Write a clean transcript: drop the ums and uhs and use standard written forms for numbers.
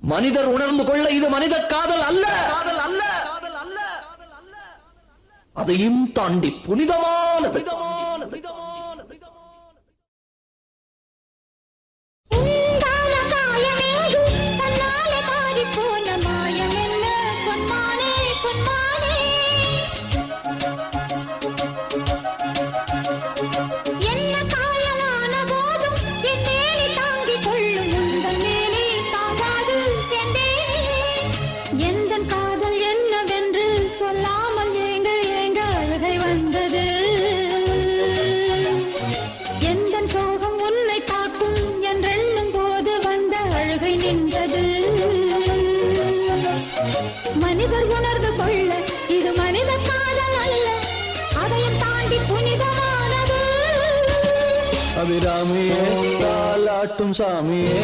மனிதர் உணர்ந்து கொள்ள இது மனித காதல் அல்ல, அதையும் தாண்டி புனிதமானது. சொல்லாமல் ஏங்க ஏங்க அழுகை வந்தது. எந்த சோகம் உன்னை தாக்கும் என்றெண்ணும் போது வந்த அழுகை நின்றது. மனிதர் உணர்ந்து கொள்ள இது மனித காதல் அல்ல, அதையும் தாண்டி புனிதமானது. அபிராமியே தாலாட்டும் சாமியே